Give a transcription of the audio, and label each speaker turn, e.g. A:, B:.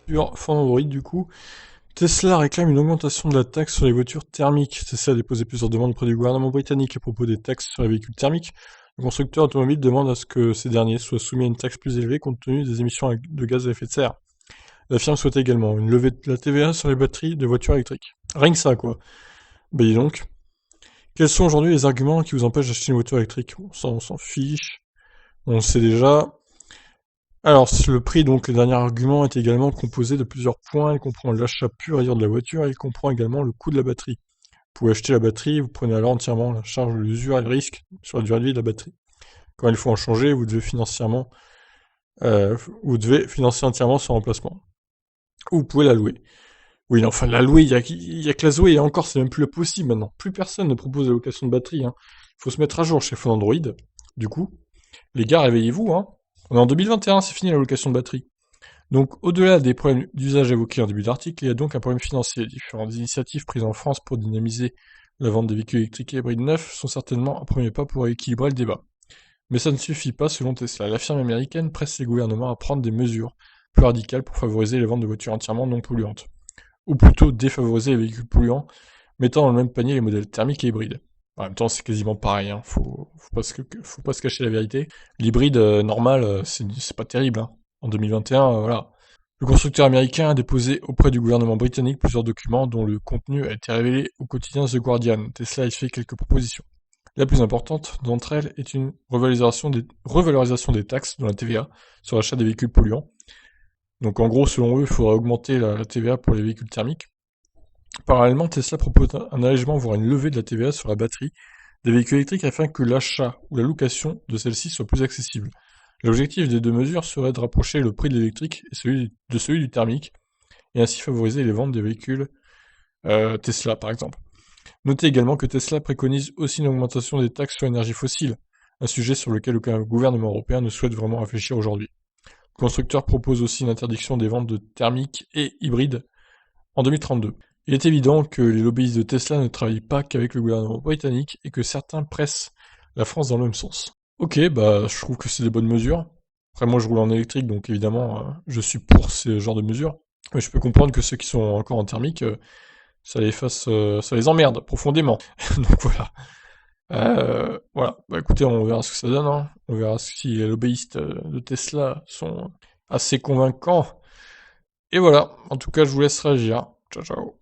A: Sur Android, du coup, Tesla réclame une augmentation de la taxe sur les voitures thermiques. Tesla a déposé plusieurs demandes auprès du gouvernement britannique à propos des taxes sur les véhicules thermiques. Le constructeur automobile demande à ce que ces derniers soient soumis à une taxe plus élevée compte tenu des émissions de gaz à effet de serre. La firme souhaite également une levée de la TVA sur les batteries de voitures électriques. Rien que ça, quoi. Bah dis donc. Quels sont aujourd'hui les arguments qui vous empêchent d'acheter une voiture électrique? On s'en fiche. On le sait déjà. Alors, le prix, donc, le dernier argument, est également composé de plusieurs points. Il comprend l'achat pur et dur de la voiture et il comprend également le coût de la batterie. Vous pouvez acheter la batterie, vous prenez alors entièrement la charge de l'usure et le risque sur la durée de vie de la batterie. Quand il faut en changer, vous devez financer entièrement son remplacement. Ou vous pouvez la louer. Oui, enfin, la louer, il y a que la Zoé, et encore, c'est même plus possible maintenant. Plus personne ne propose la location de batterie, hein. Il faut se mettre à jour chez Phone Android. Du coup, les gars, réveillez-vous, hein. On est en 2021, c'est fini la location de batterie. Donc, au-delà des problèmes d'usage évoqués en début d'article, il y a donc un problème financier. Différentes initiatives prises en France pour dynamiser la vente des véhicules électriques et hybrides neufs sont certainement un premier pas pour équilibrer le débat. Mais ça ne suffit pas selon Tesla. La firme américaine presse les gouvernements à prendre des mesures plus radicales pour favoriser les ventes de voitures entièrement non polluantes. Ou plutôt défavoriser les véhicules polluants, mettant dans le même panier les modèles thermiques et hybrides. En même temps, c'est quasiment pareil, hein. Faut pas se cacher la vérité. L'hybride normal, c'est pas terrible, hein. En 2021, voilà. Le constructeur américain a déposé auprès du gouvernement britannique plusieurs documents dont le contenu a été révélé au quotidien The Guardian. Tesla a fait quelques propositions. La plus importante d'entre elles est une revalorisation des taxes, dont la TVA, sur l'achat des véhicules polluants. Donc en gros, selon eux, il faudrait augmenter la TVA pour les véhicules thermiques. Parallèlement, Tesla propose un allègement, voire une levée de la TVA sur la batterie des véhicules électriques afin que l'achat ou la location de celle-ci soit plus accessible. L'objectif des deux mesures serait de rapprocher le prix de l'électrique et celui du thermique, et ainsi favoriser les ventes des véhicules Tesla, par exemple. Notez également que Tesla préconise aussi une augmentation des taxes sur l'énergie fossile, un sujet sur lequel aucun gouvernement européen ne souhaite vraiment réfléchir aujourd'hui. Le constructeur propose aussi une interdiction des ventes de thermiques et hybrides en 2032. Il est évident que les lobbyistes de Tesla ne travaillent pas qu'avec le gouvernement britannique et que certains pressent la France dans le même sens. Ok, bah je trouve que c'est des bonnes mesures. Après moi je roule en électrique donc évidemment je suis pour ce genre de mesures. Mais je peux comprendre que ceux qui sont encore en thermique, ça les emmerde profondément. Donc voilà. Voilà. Bah écoutez, on verra ce que ça donne, hein. On verra si les lobbyistes de Tesla sont assez convaincants. Et voilà. En tout cas, je vous laisse réagir. Ciao ciao.